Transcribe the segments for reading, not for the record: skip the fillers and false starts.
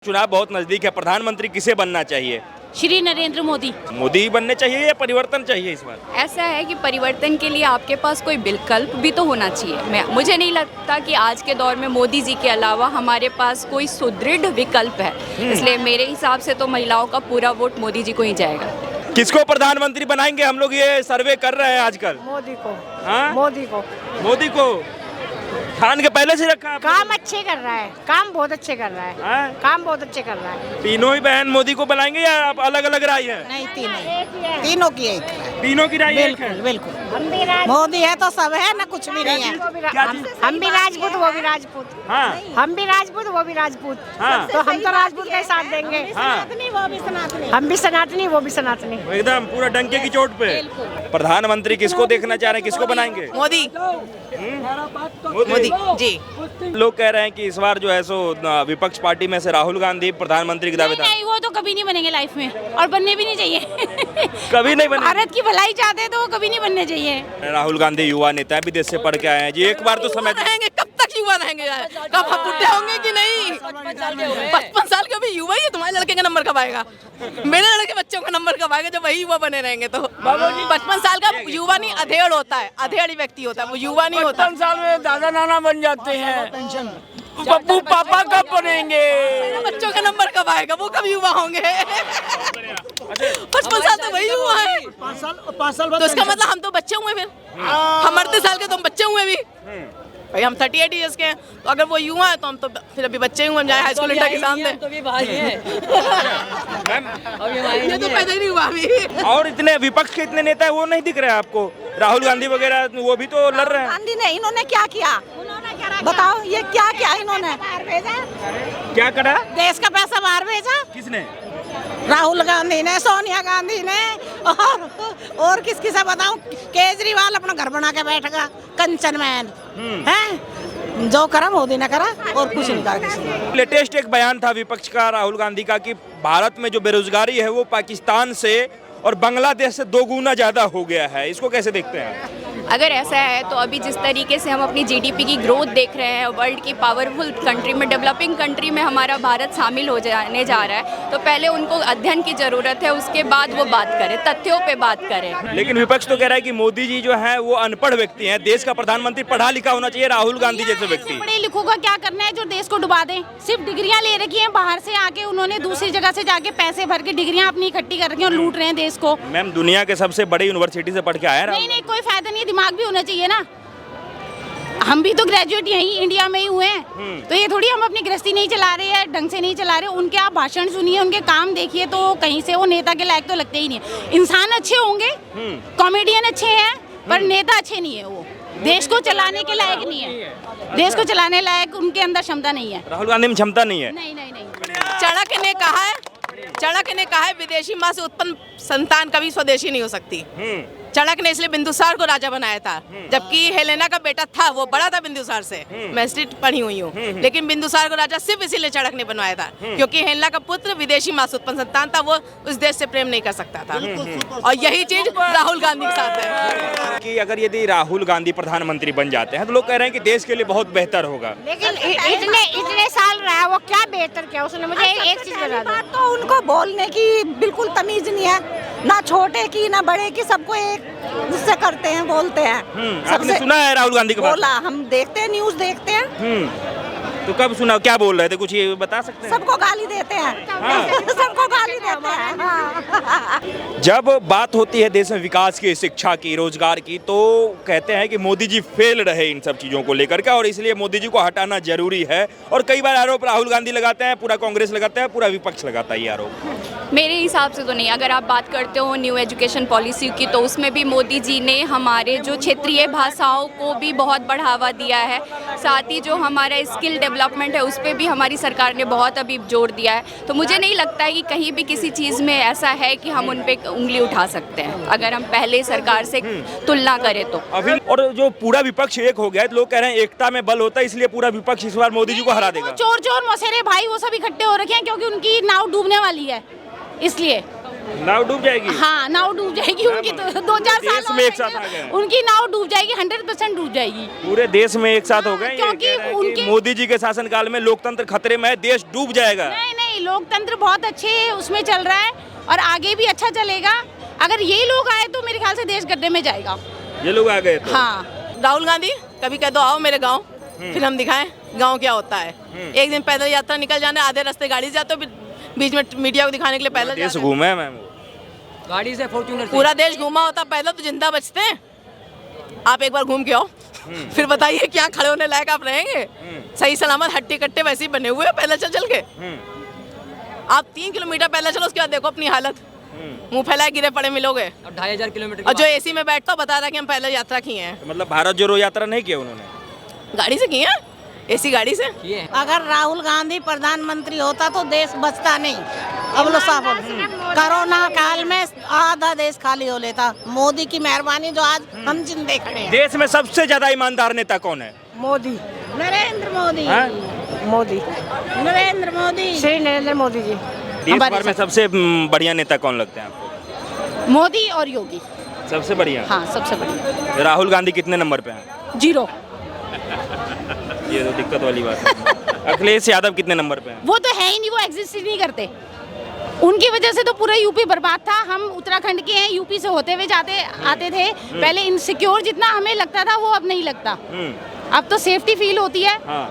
चुनाव बहुत नजदीक है, प्रधानमंत्री किसे बनना चाहिए? श्री नरेंद्र मोदी। मोदी बनने चाहिए या परिवर्तन चाहिए इस बार? ऐसा है कि परिवर्तन के लिए आपके पास कोई विकल्प भी तो होना चाहिए। मुझे नहीं लगता कि आज के दौर में मोदी जी के अलावा हमारे पास कोई सुदृढ़ विकल्प है। इसलिए मेरे हिसाब से तो महिलाओं का पूरा वोट मोदी जी को ही जाएगा। किसको प्रधानमंत्री बनाएंगे? हम लोग ये सर्वे कर रहे हैं आजकल। मोदी को। हाँ? मोदी को। मोदी को ठान के पहले से रखा आपने? काम अच्छे कर रहा है, काम बहुत अच्छे कर रहा है। हाँ? काम बहुत अच्छे कर रहा है। तीनों ही बहन मोदी को बनाएंगे या आप अलग अलग राय है? नहीं तीनों की एक है। तीनों की राय एक है? बिल्कुल बिल्कुल। मोदी है तो सब है ना, कुछ भी नहीं है। हम भी राजपूत, वो भी राजपूत। हाँ। हम भी राजपूत, वो भी राजपूत। हाँ। तो हम तो राजपूत का ही साथ देंगे। हाँ। वो भी सनातनी। हम भी सनातनी, वो भी सनातनी। एकदम पूरा डंके की चोट पे। प्रधानमंत्री किसको देखना चाह रहे हैं, किसको बनाएंगे? मोदी। मोदी जी। लोग कह रहे हैं कि इस बार जो है सो विपक्ष पार्टी में से राहुल गांधी प्रधानमंत्री के दावेदार। नहीं, वो तो कभी नहीं बनेंगे लाइफ में और बनने भी नहीं चाहिए। कभी नहीं बने। भारत की भलाई चाहते हैं तो वो कभी नहीं बनने चाहिए। राहुल गांधी युवा नेता है, विदेश से पढ़ के आए हैं जी। एक बार तो समय रहेंगे, कब तक युवा रहेंगे यार? कब हम बुढ़े होंगे कि नहीं? 55 साल के अभी युवा ही है। तुम्हारे लड़के का नंबर कब आएगा? मेरे लड़के बच्चों का नंबर कब आएगा जब वही युवा बने रहेंगे? तो 55 साल का युवा नहीं, अधेड़ होता है, अधेड़ व्यक्ति होता है, वो युवा नहीं होता। 55 साल में दादा नाना बन जाते हैं। पप्पू पापा कब बनेंगे? बच्चों का नंबर कब आएगा? वो कब युवा होंगे? 55 साल तो वही युवा है। 5 साल तो इसका मतलब हम तो बच्चे हुए, फिर हम 38 साल के तो हम बच्चे हुए भी भाई। हम 38 ईयर्स के हैं, तो अगर वो युवा है तो हम तो फिर अभी बच्चे हुए। हम जाए हाई स्कूल इंटर के सामने तो भी भाई है। ये तो पैदा ही नहीं हुआ अभी। और इतने विपक्ष के इतने नेता है, वो नहीं दिख रहे हैं आपको? राहुल गांधी वगैरह वो भी तो लड़ रहे हैं। गांधी ने, इन्होंने क्या किया? बताओ, ये क्या किया इन्होंने? क्या करा? देश का पैसा बाहर भेजा। किसने? राहुल गांधी ने, सोनिया गांधी ने, और किस से बताऊं? केजरीवाल अपना घर बना के बैठेगा, कंचन मैन है। जो करा मोदी ने करा और कुछ नहीं करा किसी ने। लेटेस्ट एक बयान था विपक्ष का राहुल गांधी का कि भारत में जो बेरोजगारी है वो पाकिस्तान से और बांग्लादेश से 2 गुना ज्यादा हो गया है। इसको कैसे देखते हैं? अगर ऐसा है तो अभी जिस तरीके से हम अपनी जीडीपी की ग्रोथ देख रहे हैं, वर्ल्ड की पावरफुल कंट्री में, डेवलपिंग कंट्री में हमारा भारत शामिल हो जाने जा रहा है, तो पहले उनको अध्ययन की जरूरत है, उसके बाद वो बात करें, तथ्यों पे बात करें। लेकिन विपक्ष तो कह रहा है कि मोदी जी जो है वो अनपढ़ व्यक्ति हैं, देश का प्रधानमंत्री पढ़ा लिखा होना चाहिए राहुल गांधी जैसे व्यक्ति। पढ़े लिखों का क्या करना है जो देश को डुबा दें? सिर्फ डिग्रियां ले रखी हैं, बाहर से आके उन्होंने दूसरी जगह से जाके पैसे भर के डिग्रियां अपनी इकट्ठी कर रखी हैं और लूट रहे हैं देश को। मैम, दुनिया के सबसे बड़े यूनिवर्सिटी से पढ़ के आया। नहीं, कोई फायदा नहीं, दिमाग भी होना चाहिए ना। हम भी तो ग्रेजुएट यहीं इंडिया में ही हुए हैं, तो ये थोड़ी हम अपनी गृहस्थी नहीं चला रहे हैं, ढंग से नहीं चला रहे। उनके आप भाषण सुनिए, उनके काम देखिए, तो कहीं से वो नेता के लायक तो लगते ही नहीं है। इंसान अच्छे होंगे, कॉमेडियन अच्छे हैं, पर नेता अच्छे नहीं है। वो देश को चलाने के लायक नहीं है, देश को चलाने लायक उनके अंदर क्षमता नहीं है। राहुल गांधी में क्षमता नहीं है। नहीं। चाणक्य ने कहा है विदेशी माँ से उत्पन्न संतान कभी स्वदेशी नहीं हो सकती। चाणक्य ने इसलिए बिंदुसार को राजा बनाया था, जबकि हेलेना का बेटा था वो बड़ा था बिंदुसार से। मैं हिस्ट्री पढ़ी हुई हूँ, लेकिन बिंदुसार को राजा सिर्फ इसीलिए चाणक्य ने बनवाया था क्योंकि हेलेना का पुत्र विदेशी माँ से उत्पन्न संतान था, वो उस देश से प्रेम नहीं कर सकता था। और यही चीज राहुल गांधी के साथ है कि अगर यदि राहुल गांधी प्रधानमंत्री बन जाते हैं तो लोग कह रहे हैं कि देश के लिए बहुत बेहतर होगा। लेकिन इतने साल रहा, वो क्या बेहतर किया उसने? मुझे एक चीज बता दो। तो उनको बोलने की बिल्कुल तमीज नहीं है, ना छोटे की ना बड़े की, सबको एक गुस्से करते हैं, बोलते हैं। आपने सुना है राहुल गांधी के बारे में? बोला, हम देखते हैं, न्यूज देखते हैं। तो कब सुना, क्या बोल रहे थे, कुछ ये बता सकते हैं? सबको गाली देते हैं। सबको गाली देते हैं। हाँ। जब बात होती है देश में विकास की, शिक्षा की, रोजगार की, तो कहते हैं कि मोदी जी फेल रहे इन सब चीज़ों को लेकर के और इसलिए मोदी जी को हटाना जरूरी है। और कई बार आरोप राहुल गांधी लगाते हैं, पूरा कांग्रेस लगाता है, पूरा विपक्ष लगाता है ये आरोप। मेरे हिसाब से तो नहीं। अगर आप बात करते हो न्यू एजुकेशन पॉलिसी की, तो उसमें भी मोदी जी ने हमारे जो क्षेत्रीय भाषाओं को भी बहुत बढ़ावा दिया है। साथ ही जो हमारा स्किल डेवलपमेंट है उस पर भी हमारी सरकार ने बहुत अभी जोर दिया है। तो मुझे नहीं लगता है कि कहीं भी किसी चीज़ में ऐसा है कि हम उन पर उंगली उठा सकते हैं, अगर हम पहले सरकार से तुलना करें तो। अभी और जो पूरा विपक्ष एक हो गया है, तो लोग कह रहे हैं एकता में बल होता है, इसलिए पूरा विपक्ष इस बार मोदी जी को हरा देगा। चोर मौसेरे भाई वो सब इकट्ठे हो रखे हैं क्योंकि उनकी नाव डूबने वाली है, इसलिए नाव डूब जाएगी। हाँ, नाव डूब जाएगी उनकी, तो 2-4 देश साल में एक साथ आ गए। उनकी नाव डूब जाएगी, 100% डूब जाएगी। पूरे देश में एक साथ हो गए। क्योंकि मोदी जी के शासनकाल में लोकतंत्र खतरे में है, देश डूब जाएगा। नहीं, लोकतंत्र बहुत अच्छे उसमें चल रहा है और आगे भी अच्छा चलेगा। अगर यही लोग आए तो मेरे ख्याल से देश गड्ढे में जाएगा। ये लोग आ गए तो? हाँ, राहुल गांधी कभी कह दो आओ मेरे गांव, फिर हम दिखाएं गांव क्या होता है। एक दिन पैदल यात्रा निकल जाने, आधे रास्ते गाड़ी से जाते हो, बीच में मीडिया को दिखाने के लिए पैदल देश जाते हैं। घूमे हैं मैम। गाड़ी से फॉर्च्यूनर से। पूरा देश घूमा होता पैदल तो जिंदा बचते हैं। आप एक बार घूम के आओ, फिर बताइए क्या खड़े होने लायक आप रहेंगे। सही सलामत हट्टी कट्टे वैसे ही बने हुए हैं पैदल चल चल के। आप 3 किलोमीटर पैदल चलो, उसके बाद देखो अपनी हालत, मुंह फैलाए गिरे पड़े मिलोगे। और 2500 किलोमीटर और जो एसी में बैठता बता रहा है कि हम पैदल यात्रा किए हैं। मतलब भारत जोड़ो यात्रा नहीं किया उन्होंने? गाड़ी से किए हैं, एसी गाड़ी से। किए हैं। अगर राहुल गांधी प्रधानमंत्री होता तो देश बचता नहीं। अब लो साफ बोल, कोरोना काल में आधा देश खाली हो लेता। मोदी की मेहरबानी जो आज हम जिंदे खड़े हैं। देश में सबसे ज्यादा ईमानदार नेता कौन है? मोदी, नरेंद्र मोदी, हाँ? मोदी, नरेंद्र मोदी। श्री नरेंद्र मोदी जी। देश भर में सबसे बढ़िया नेता कौन लगता है आपको? मोदी और योगी। सबसे बढ़िया? हाँ, सबसे बढ़िया। राहुल गांधी कितने नंबर पे हैं? 0। ये तो दिक्कत वाली बात है। अखिलेश यादव कितने नंबर पे हैं? वो तो है ही नहीं, वो एग्जिस्ट ही नहीं करते। उनकी वजह से तो पूरा यूपी बर्बाद था। हम उत्तराखंड के हैं, यूपी से होते हुए आते थे। पहले इनसिक्योर जितना हमें लगता था वो अब नहीं लगता। अब तो सेफ्टी फील होती है। हाँ।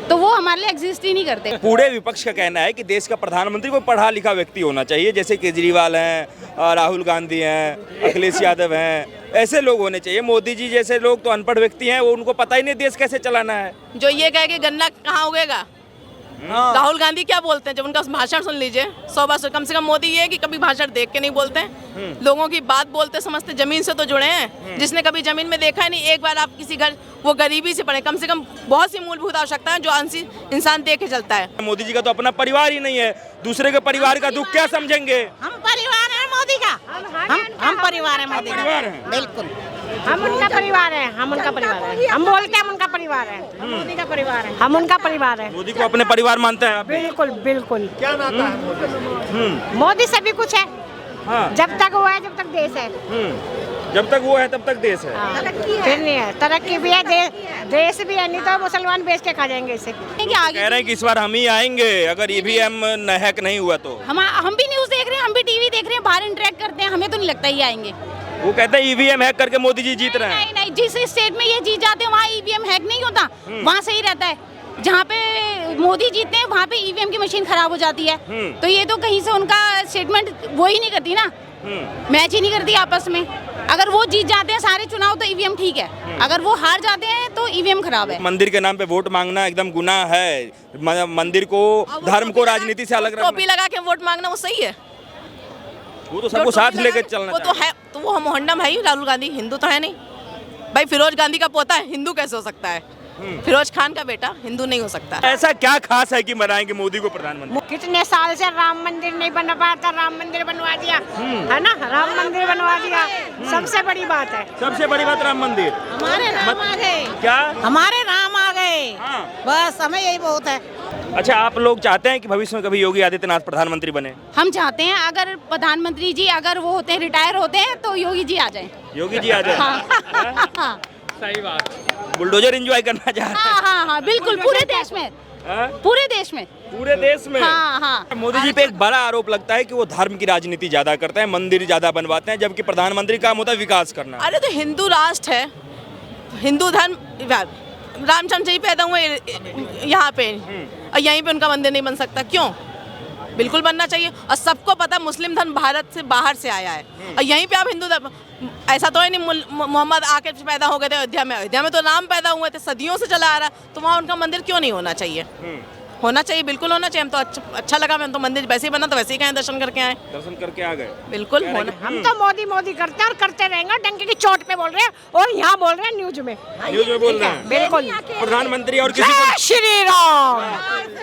तो वो हमारे लिए एग्जिस्ट ही नहीं करते। पूरे विपक्ष का कहना है कि देश का प्रधानमंत्री कोई पढ़ा लिखा व्यक्ति होना चाहिए, जैसे केजरीवाल हैं, राहुल गांधी हैं, अखिलेश यादव हैं, ऐसे लोग होने चाहिए। मोदी जी जैसे लोग तो अनपढ़ व्यक्ति हैं, वो उनको पता ही नहीं देश कैसे चलाना है। जो ये कहे कि गन्ना कहाँ उगेगा, राहुल गांधी क्या बोलते हैं जब उनका भाषण सुन लीजिए 100 बार। कम से कम मोदी ये है कि कभी भाषण देख के नहीं बोलते हैं, लोगों की बात बोलते समझते, जमीन से तो जुड़े हैं। जिसने कभी जमीन में देखा है नहीं, एक बार आप किसी घर, वो गरीबी से पड़े, कम से कम बहुत सी मूलभूत आवश्यकता है जो इंसान देख के चलता है। मोदी जी का तो अपना परिवार ही नहीं है, दूसरे के परिवार का दुख क्या समझेंगे? हम परिवार है मोदी का। हम परिवार है मोदी परिवार का। हैं। बिल्कुल। हम उनका परिवार है, हम उनका परिवार है। हम बोलते हैं हम उनका परिवार है, हम मोदी का परिवार है, हम उनका परिवार है। मोदी को अपने परिवार मानते हैं आप? बिल्कुल बिल्कुल। क्या नाता है मोदी सभी कुछ है। हाँ। जब तक वो है, जब तक देश है। जब तक वो है तब तक देश है। फिर नहीं है, तरक्की भी है, देश भी है। नहीं तो मुसलमान बेच के खा जाएंगे इसे। कह रहे हैं कि इस बार हम ही आएंगे अगर ईवीएम हैक नहीं हुआ तो। हम भी न्यूज़ देख रहे हैं, हम भी टीवी देख रहे हैं, बाहर इंटरेक्ट करते हैं, हमें तो नहीं लगता ये आएंगे। वो कहते हैं ईवीएम हैक करके मोदी जी जीत रहे हैं। नहीं नहीं, जिस स्टेट में ये जीत जाते हैं वहाँ ईवीएम हैक नहीं होता, वहाँ सही रहता है। जहाँ पे मोदी जीतते हैं वहाँ पे ईवीएम की मशीन खराब हो जाती है। तो ये तो कहीं से उनका स्टेटमेंट वो ही नहीं करती ना, मैच ही नहीं करती आपस में। अगर वो जीत जाते हैं सारे चुनाव तो ईवीएम ठीक है, अगर वो हार जाते हैं तो ईवीएम खराब है। मंदिर के नाम पे वोट मांगना एकदम गुनाह है। मंदिर को, धर्म को राजनीति से अलग टोपी रखना, लगा के वोट मांगना वो सही है? वो तो सबको साथ लेकर चलना वो तो है, तो वो मोहम्मद है ही। राहुल गांधी हिंदू तो है नहीं भाई। फिरोज गांधी का पोता है, हिंदू कैसे हो सकता है? फिरोज खान का बेटा हिंदू नहीं हो सकता। ऐसा क्या खास है कि बनाएंगे मोदी को प्रधानमंत्री? कितने साल से राम मंदिर नहीं बन पाया था, राम मंदिर बनवा दिया है ना। राम मंदिर बनवा दिया, सबसे बड़ी बात है। सबसे बड़ी बात राम मंदिर। हमारे राम आ गए। क्या? हमारे राम आ गए। हाँ। बस हमें यही बहुत है। अच्छा, आप लोग चाहते हैं कि भविष्य में कभी योगी आदित्यनाथ प्रधानमंत्री बने? हम चाहते हैं अगर प्रधानमंत्री जी अगर वो होते हैं, रिटायर होते हैं तो योगी जी आ जाए। योगी जी आ जाए। हाँ सही बात। बुलडोजर एंजॉय करना चाहते हैं? हाँ, बिल्कुल। पूरे देश में, हाँ? पूरे देश में, पूरे देश में। हाँ। मोदी जी पे एक बड़ा आरोप लगता है कि वो धर्म की राजनीति ज्यादा करते हैं, मंदिर ज्यादा बनवाते हैं, जबकि प्रधानमंत्री काम होता है विकास करना। अरे तो हिंदू राष्ट्र है, हिंदू धर्म, रामचंद्र जी पैदा हुए यहाँ पे और यहीं पे उनका मंदिर नहीं बन सकता? क्यों? बिल्कुल बनना चाहिए। और सबको पता मुस्लिम धर्म भारत से बाहर से आया है और यहीं पे आप हिंदू धर्म, ऐसा तो है नहीं मोहम्मद आके पैदा हो गए थे अयोध्या में। अयोध्या में तो राम पैदा हुए थे, सदियों से चला आ रहा, तो वहाँ उनका मंदिर क्यों नहीं होना चाहिए? होना चाहिए, बिल्कुल होना चाहिए। हम तो अच्छा लगा, मैं तो मंदिर वैसे ही बना तो वैसे ही गए, दर्शन करके आए। दर्शन करके आ गए। बिल्कुल होना। हम तो मोदी मोदी करते हैं और करते रहेंगे। डंके की चोट पे बोल रहे हैं और यहाँ बोल रहे हैं न्यूज में। न्यूज में बोल रहे हैं बिल्कुल। प्रधानमंत्री और किसी को जय श्री राम।